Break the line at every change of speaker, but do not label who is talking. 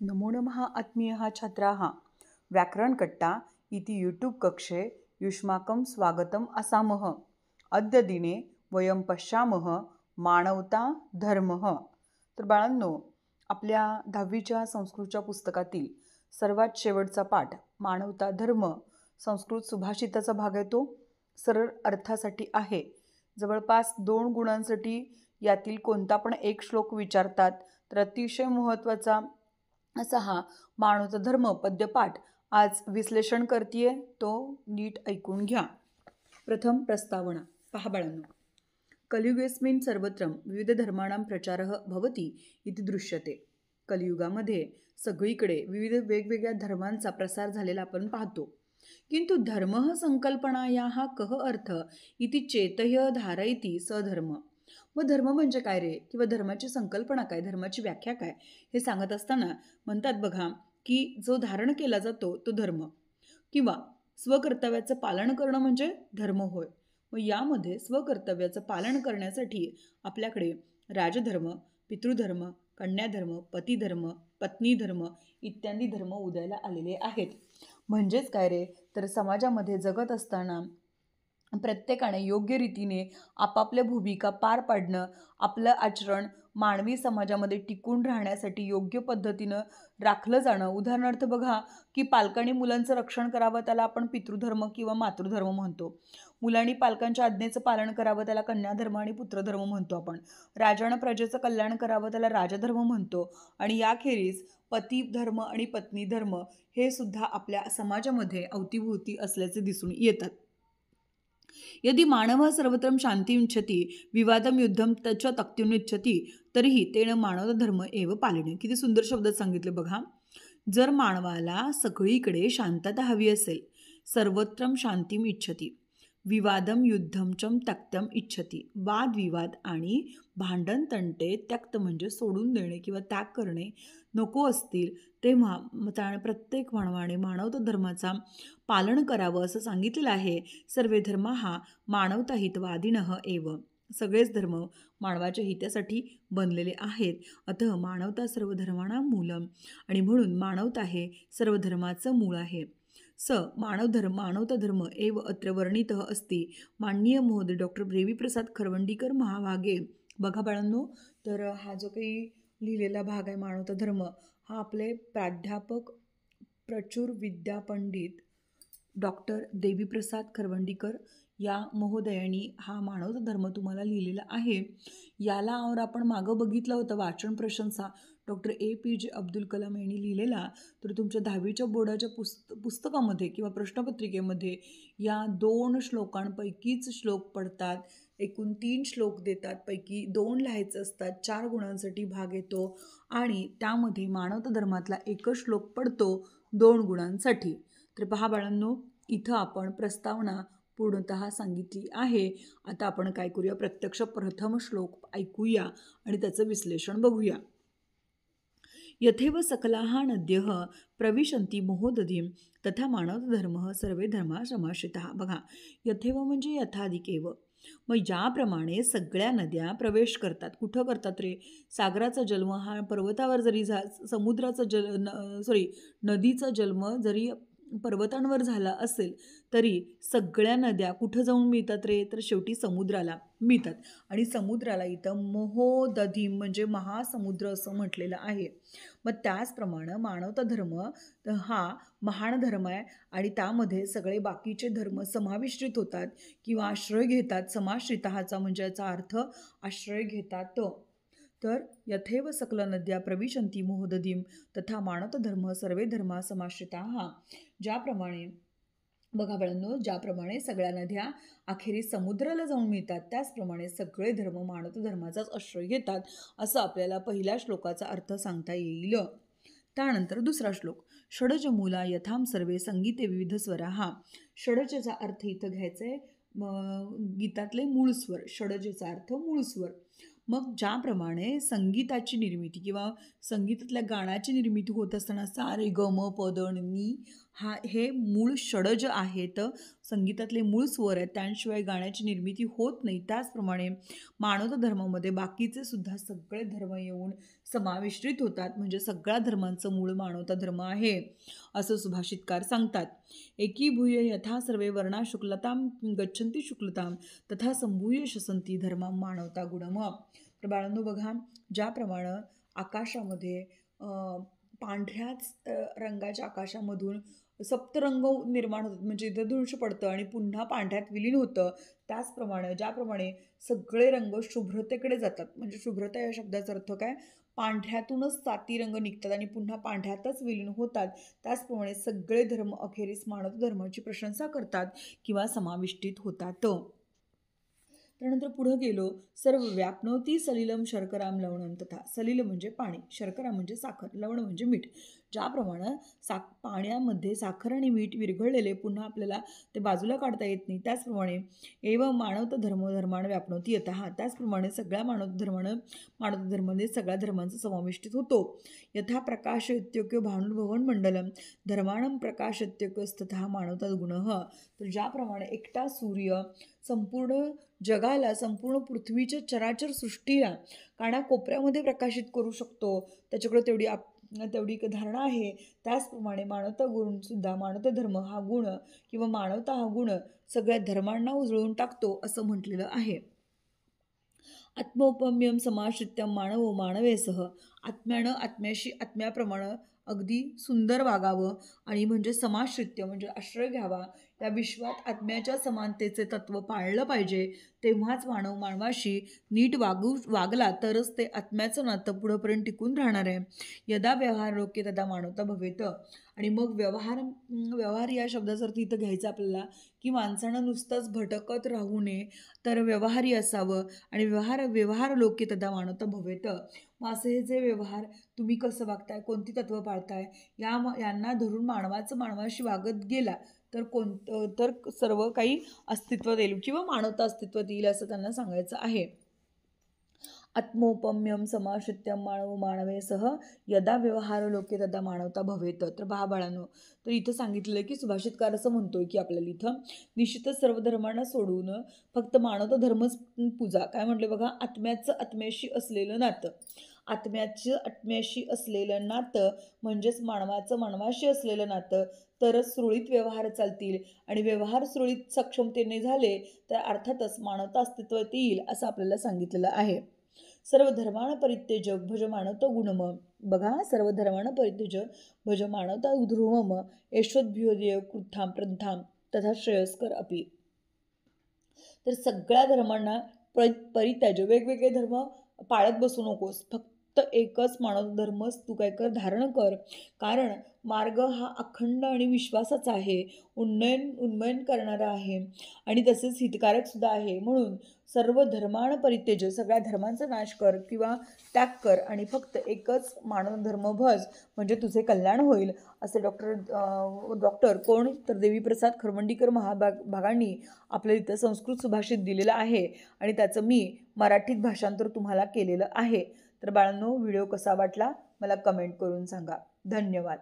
नमो नमः आत्मीयः छात्राः व्याकरणकट्टा इति यूट्यूब कक्षे युष्माकं स्वागतम् असामः। अद्य दिने वयं पश्यामः मानवता धर्मः। तर बाळांनो, आपल्या 10वीच्या संस्कृतच्या पुस्तकातील सर्वात शेवटचा पाठ मानवता धर्म संस्कृत सुभाषिताचा भाग आहे। तो सरळ अर्थासाठी आहे। जवळपास 2 गुणांसाठी यातील कोणता पण एक श्लोक विचारतात, तर अतिशय महत्त्वाचा असा हा मानवता धर्म पद्यपाठ आज विश्लेषण करतीये, तो नीट ऐकून घ्या। प्रथम प्रस्तावना पहा बाळांनो, कलियुगेस्मिन् सर्वत्र विविध धर्माणां प्रचारः भवति इति दृश्यते। कलियुगामध्ये सगळीकडे विविध वेगवेगळ्या धर्मांचा प्रसार झालेला आपण पाहतो। किंतु धर्मः संकल्पनायाः कः अर्थ इति चेतह्य धारयति स धर्म। व धर्म म्हणजे काय रे, किंवा धर्माची संकल्पना काय, धर्माची व्याख्या काय, हे सांगत असताना म्हणतात बघा की जो धारण केला जातो तो धर्म, किंवा स्वकर्तव्याचं पालन करणं म्हणजे धर्म होय। व यामध्ये स्वकर्तव्याचं पालन करण्यासाठी आपल्याकडे राजधर्म, पितृधर्म, कन्याधर्म, पतिधर्म, पत्नीधर्म इत्यादी धर्म उदयाला आलेले आहेत। म्हणजेच काय रे, तर समाजामध्ये जगत असताना प्रत्येकाने योग्य रीतीने आपापल्या भूमिका पार पाडणं, आपलं आचरण मानवी समाजामध्ये टिकून राहण्यासाठी योग्य पद्धतीनं राखलं जाणं। उदाहरणार्थ बघा की पालकांनी मुलांचं रक्षण करावं, त्याला आपण पितृधर्म किंवा मातृधर्म म्हणतो। मुलांनी पालकांच्या आज्ञेचं पालन करावं, त्याला कन्याधर्म आणि पुत्रधर्म म्हणतो आपण। राजानं प्रजेचं कल्याण करावं, त्याला राजधर्म म्हणतो। आणि याखेरीज पतिधर्म आणि पत्नीधर्म हे सुद्धा आपल्या समाजामध्ये अवतीभोवती असल्याचे दिसून येतात। यदि मानवः सर्वत्र शांतिम् इच्छति विवादं युद्धं तच्च त्यक्तुम् इच्छति तर्हि तेन मानवधर्म एव पालनीय। किती सुंदर शब्दात सांगितले बघा। जर मानवाला सगळीकडे शांतता हवी असेल, सर्वत्र शांतिम् इच्छति विवादं युद्धं च त्यक्तम् इच्छति, वादविवाद आणि भांडण तंटे त्यक्त म्हणजे सोडून देणे किंवा त्याग करणे नको असतील, तेव्हा प्रत्येक मानवाने मानवता धर्माचा पालन करावं असं सांगितलेलं आहे। सर्वे धर्म हा मानवता हितवादिनः एव, सगळेच धर्म मानवाच्या हितासाठी बनलेले आहेत। अतः मानवता सर्व धर्माणां मूलम, आणि म्हणून मानवता हे सर्व धर्माचं मूळ आहे। स मानवता धर्म एव अत्र वर्णितः अस्ति माननीय महोदय डॉक्टर देवीप्रसाद खरवंडीकर महाभागे। बघा बाळांनो, तर हा जो काही लिहिलेला भाग आहे मानवता धर्म, हा आपले प्राध्यापक प्रचुर विद्यापंडित डॉक्टर देवीप्रसाद खरवंडीकर या महोदयांनी हा मानवता धर्म तुम्हाला लिहिलेला आहे। याला और आपण मागं बघितलं होतं वाचन प्रशंसा डॉक्टर APJ अब्दुल कलाम यांनी लिहिलेला। तर तुमच्या 10वीच्या बोर्डाच्या पुस्तकामध्ये किंवा प्रश्नपत्रिकेमध्ये या 2 श्लोकांपैकीच श्लोक पडतात। एकूण 3 श्लोक देतात, पैकी 2 लिहायचे असतात, 4 गुणांसाठी भाग येतो, आणि त्यामध्ये मानवता धर्मातला एकच श्लोक पडतो 2 गुणांसाठी। तर पहा बाळांनो, इथं आपण प्रस्तावना पूर्णतः सांगितली आहे। आता आपण काय करूया, प्रत्यक्ष प्रथम श्लोक ऐकूया आणि त्याचं विश्लेषण बघूया। यथेव सकलाः नद्यः प्रविशन्ति महोदधीं तथा मानवता धर्मः सर्वे धर्मा समाश्रिताः। बघा, यथेव म्हणजे यथाधिकेव, मग ज्याप्रमाणे सगळ्या नद्या प्रवेश करतात, कुठं करतात रे, सागराचा जन्म हा पर्वतावर जरी नदीचा जन्म जरी पर्वतांवर झाला असेल तरी सगळ्या नद्या कुठं जाऊन मिळतात रे, तर शेवटी समुद्राला मिळतात। आणि समुद्राला इथं महोदधी म्हणजे महासमुद्र असं म्हटलेलं आहे। मग त्याचप्रमाणे मानवता धर्म हा महान धर्म आहे, आणि त्यामध्ये सगळे बाकीचे धर्म समाविष्टित होतात किंवा आश्रय घेतात। समाश्रिताचा म्हणजे याचा अर्थ आश्रय घेतात। तर यथेव सकल नद्या प्रविशन्ति महोदधीं तथा मानवता धर्म सर्वे धर्मा समाश्रिताः। ज्याप्रमाणे बघा बाळांनो, ज्याप्रमाणे सगळ्या नद्या अखेरीस समुद्राला जाऊन मिळतात, त्याचप्रमाणे सगळे धर्म मानवता धर्माचाच आश्रय घेतात, असं आपल्याला पहिल्या श्लोकाचा अर्थ सांगता येईल। त्यानंतर दुसरा श्लोक, षडज मूला यथाम सर्वे संगीते विविध स्वराः। षडजचा अर्थ इथं घ्यायचंय गीतातले मूळ स्वर, षडजचा अर्थ मूळ स्वर। मग ज्याप्रमाणे संगीताची निर्मिती किंवा संगीतातल्या गाण्याची निर्मिती होत असताना सा रे ग म प द नी हे मूळ षडज आहेत, संगीतातले मूळ स्वर आहेत, त्याशिवाय गाण्याची निर्मिती होत नाही। त्याचप्रमाणे मानवता धर्मामध्ये बाकीचे सुद्धा सगळे धर्म येऊन समाविष्टीत होतात, म्हणजे सगळ्या धर्मांचं मूळ मानवता धर्म आहे असं सुभाषितकार सांगतात. एकीभूय यथा सर्वे वर्णा शुक्लतां गच्छन्ति शुक्लतां तथा संभूय शसंती धर्मा मानवता गुणम. तर बाळांनो बघा, ज्याप्रमाणे आकाशामध्ये पांढऱ्याच रंगाच्या आकाशामधून सप्तरंग निर्माण होतात, म्हणजे इंद्रधनुष्य पडतं आणि पुन्हा पांढऱ्यात विलीन होतं, त्याचप्रमाणे ज्याप्रमाणे सगळे रंग शुभ्रतेकडे जातात, म्हणजे शुभ्रता या शब्दाचा अर्थ काय, पांढऱ्यातूनच 7 रंग निघतात आणि पुन्हा पांढऱ्यातच विलीन होतात, त्याचप्रमाणे सगळे धर्म अखेरीस मानव धर्माची प्रशंसा करतात किंवा समाविष्टीत होतात. त्यानंतर पुढं गेलो, सर्व व्यापनोती सलिलम शर्कराम लवणम तथा. सलिल म्हणजे पाणी, शर्करा म्हणजे साखर, लवण म्हणजे मीठ. ज्याप्रमाणे पाण्यामध्ये साखर आणि मीठ विरघळलेले पुन्हा आपल्याला ते बाजूला काढता येत नाही, त्याचप्रमाणे एव मानवत धर्माने व्यापनोती यथा. त्याचप्रमाणे सगळ्या मानव धर्माने सगळ्या धर्मांचा समाविष्टीत होतो. यथा प्रकाश इत्योक्य भानुर्भवन मंडलम धर्माणम प्रकाश इत्योक्यस्तथा मानवता गुणः. तर ज्याप्रमाणे एकटा सूर्य संपूर्ण जगाला, संपूर्ण पृथ्वीच्या चराचर सृष्टीला कानाकोपऱ्यामध्ये प्रकाशित करू शकतो, त्याच्याकडे तेवढी धारणा आहे, त्याचप्रमाणे मानवता गुणसुद्धा, मानवता धर्म हा गुण किंवा मानवता हा गुण सगळ्या धर्मांना उजळून टाकतो असं म्हटलेलं आहे. आत्मौपम्यम समाश्रित्यम मानवो मानवेसह. आत्म्यानं आत्म्याशी आत्म्याप्रमाणे अगदी सुंदर वागावं आणि म्हणजे समाश्रित्य म्हणजे आश्रय घ्यावा, या विश्वात आत्म्याच्या समानतेचे तत्त्व पाळलं पाहिजे. तेव्हाच मानव मानवाशी नीट वागला तरच ते आत्म्याचं नातं पुढंपर्यंत टिकून राहणार आहे. यदा व्यवहार लोके तदा मानवता भवेत. आणि मग व्यवहार या शब्दाचा अर्थ इथं घ्यायचा आपल्याला, की माणसानं नुसतंच भटकत राहू नये, तर व्यवहारी असावं आणि व्यवहार लोके तदा मानवता भवेत. मग असे हे जे व्यवहार तुम्ही कसं वागताय, कोणती तत्त्व पाळताय, यांना धरून मानवाशी वागत गेला तर सर्व काही अस्तित्वात येईल किंवा मानवता अस्तित्वात येईल असं त्यांना सांगायचं आहे. आत्मोपम्यम समाश्रित्यम मानव मानवेसह यदा व्यवहार लोके तदा मानवता भवेत. तर बाळांनो, तर इथं सांगितलं की सुभाषितकार असं म्हणतोय की आपल्याला इथं निश्चितच सर्व धर्मांना सोडून फक्त मानवता धर्मच पूजा. काय म्हटले बघा, आत्म्याचं आत्म्याशी असलेलं नातं, आत्म्याशी असलेलं नातं म्हणजेच मानवाचं मानवाशी असलेलं नातं, तरच सुरळीत व्यवहार चालतील आणि व्यवहार सुरळीत सक्षमतेने झाले तर अर्थातच मानवता अस्तित्वात येईल असं आपल्याला सांगितलेलं आहे. सर्व धर्माण परित्यज भज मानवता गुणम. बघा, सर्व धर्माण परित्यज भज मानवता ध्रुवम यशोद्भ्योदय कृथाम प्रथाम तथा श्रेयस्कर अपि. तर सगळ्या धर्मांना परित्याज, वेगवेगळे धर्म पाळत बसू नकोस, फक्त एकच मानव धर्मच तू काय कर, धारण कर. कारण मार्ग हा अखंड आणि विश्वासाचा आहे, उन्नयन करणारा आहे आणि तसेच हितकारक सुद्धा आहे. म्हणून सर्व धर्माण परित्यज, सगळ्या धर्मांचा नाश कर किंवा त्याग कर आणि फक्त एकच मानव धर्म भज, म्हणजे तुझे कल्याण होईल असे डॉक्टर कोण तर देवीप्रसाद खरवंडीकर महाभागांनी आपल्या इथं संस्कृत सुभाषित दिलेलं आहे आणि त्याचं मी मराठीत भाषांतर तुम्हाला केलेलं आहे. तर बाळांनो, व्हिडिओ कसा वाटला मला कमेंट करून सांगा. धन्यवाद.